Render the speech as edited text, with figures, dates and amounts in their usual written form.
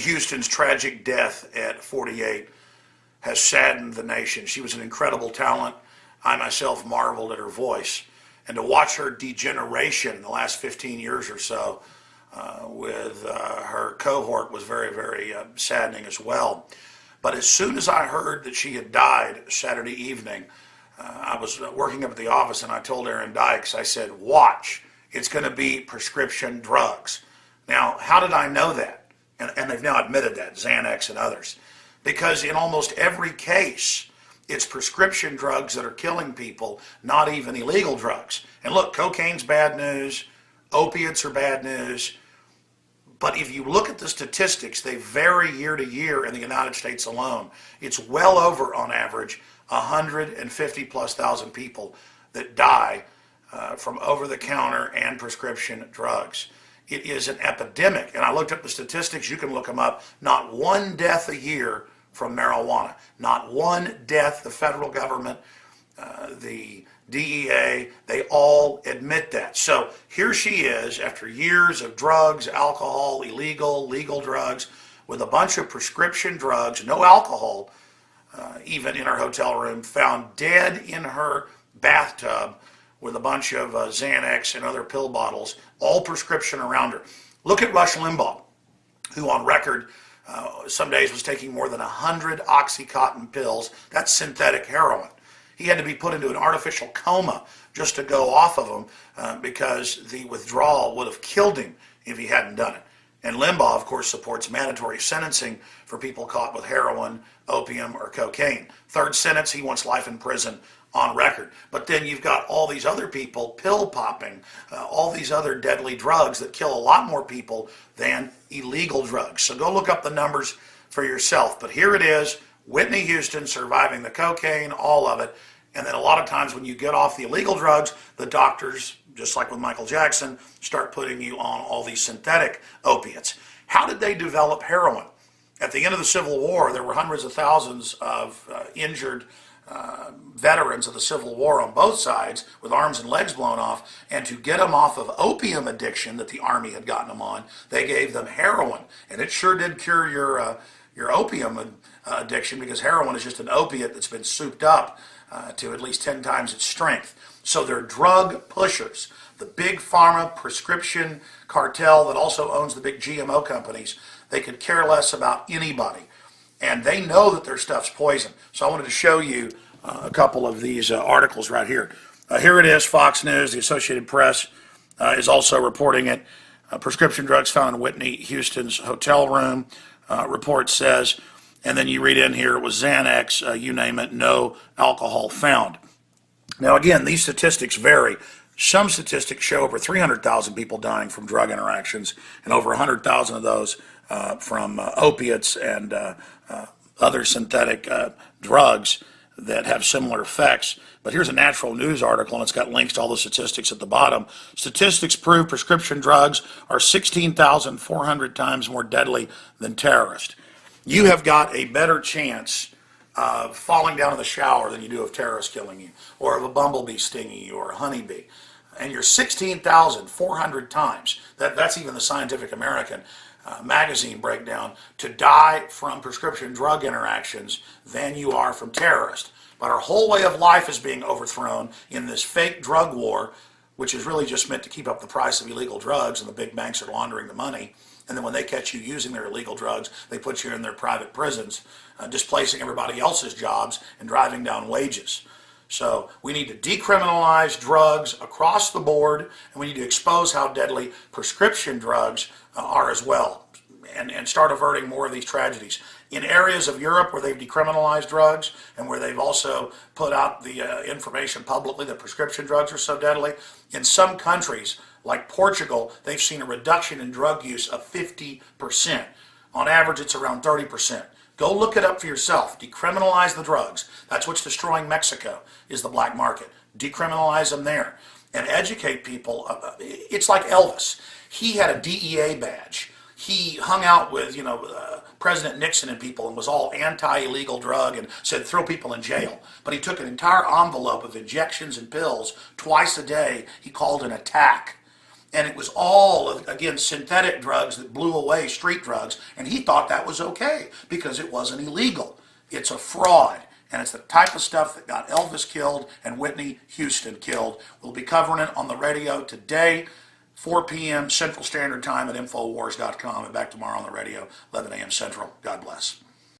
Houston's tragic death at 48 has saddened the nation. She was an incredible talent. I myself marveled at her voice. And to watch her degeneration in the last 15 years or so with her cohort was very, very saddening as well. But as soon as I heard that she had died Saturday evening, I was working up at the office and I told Aaron Dykes, I said, watch, it's going to be prescription drugs. Now, how did I know that? And they've now admitted that, Xanax and others. Because in almost every case, it's prescription drugs that are killing people, not even illegal drugs. And look, cocaine's bad news, opiates are bad news. But if you look at the statistics, they vary year to year in the United States alone. It's well over, on average, 150 plus thousand people that die from over-the-counter and prescription drugs. It is an epidemic, and I looked up the statistics. You can look them up. Not one death a year from marijuana. Not one death. The federal government, the DEA, they all admit that. So here she is, after years of drugs, alcohol, illegal, legal drugs, with a bunch of prescription drugs, no alcohol, even in her hotel room, found dead in her bathtub with a bunch of Xanax and other pill bottles, all prescription around her. Look at Rush Limbaugh, who on record some days was taking more than 100 Oxycontin pills. That's synthetic heroin. He had to be put into an artificial coma just to go off of them because the withdrawal would have killed him if he hadn't done it. And Limbaugh, of course, supports mandatory sentencing for people caught with heroin, opium, or cocaine. Third sentence, he wants life in prison on record. But then you've got all these other people pill popping, all these other deadly drugs that kill a lot more people than illegal drugs. So go look up the numbers for yourself. But here it is, Whitney Houston surviving the cocaine, all of it. And then a lot of times when you get off the illegal drugs, the doctors, just like with Michael Jackson, start putting you on all these synthetic opiates. How did they develop heroin? At the end of the Civil War, there were hundreds of thousands of injured veterans of the Civil War on both sides with arms and legs blown off, and to get them off of opium addiction that the Army had gotten them on, they gave them heroin. And it sure did cure your opium addiction, because heroin is just an opiate that's been souped up to at least 10 times its strength. So they're drug pushers. The big pharma prescription cartel that also owns the big GMO companies, they could care less about anybody. And they know that their stuff's poison. So I wanted to show you a couple of these articles right here. Here it is, Fox News, the Associated Press is also reporting it. Prescription drugs found in Whitney Houston's hotel room, report says. And then you read in here, it was Xanax, you name it, no alcohol found. Now again, these statistics vary. Some statistics show over 300,000 people dying from drug interactions, and over 100,000 of those from opiates and other synthetic drugs that have similar effects. But here's a Natural News article, and it's got links to all the statistics at the bottom. Statistics prove prescription drugs are 16,400 times more deadly than terrorists. You have got a better chance of falling down in the shower than you do of terrorists killing you, or of a bumblebee stinging you, or a honeybee. And you're 16,400 times, that's even the Scientific American magazine breakdown, to die from prescription drug interactions than you are from terrorists. But our whole way of life is being overthrown in this fake drug war, which is really just meant to keep up the price of illegal drugs, and the big banks are laundering the money. And then when they catch you using their illegal drugs, they put you in their private prisons, displacing everybody else's jobs and driving down wages. So we need to decriminalize drugs across the board, and we need to expose how deadly prescription drugs are as well, and start averting more of these tragedies. In areas of Europe where they've decriminalized drugs, and where they've also put out the information publicly that prescription drugs are so deadly, in some countries like Portugal, they've seen a reduction in drug use of 50%. On average, it's around 30%. Go look it up for yourself. Decriminalize the drugs. That's what's destroying Mexico, is the black market. Decriminalize them there. And educate people. It's like Elvis. He had a DEA badge. He hung out with, President Nixon and people, and was all anti-illegal drug and said throw people in jail. But he took an entire envelope of injections and pills twice a day. He called an attack. And it was all, again, synthetic drugs that blew away street drugs. And he thought that was okay because it wasn't illegal. It's a fraud. And it's the type of stuff that got Elvis killed and Whitney Houston killed. We'll be covering it on the radio today, 4 p.m. Central Standard Time at Infowars.com. And back tomorrow on the radio, 11 a.m. Central. God bless.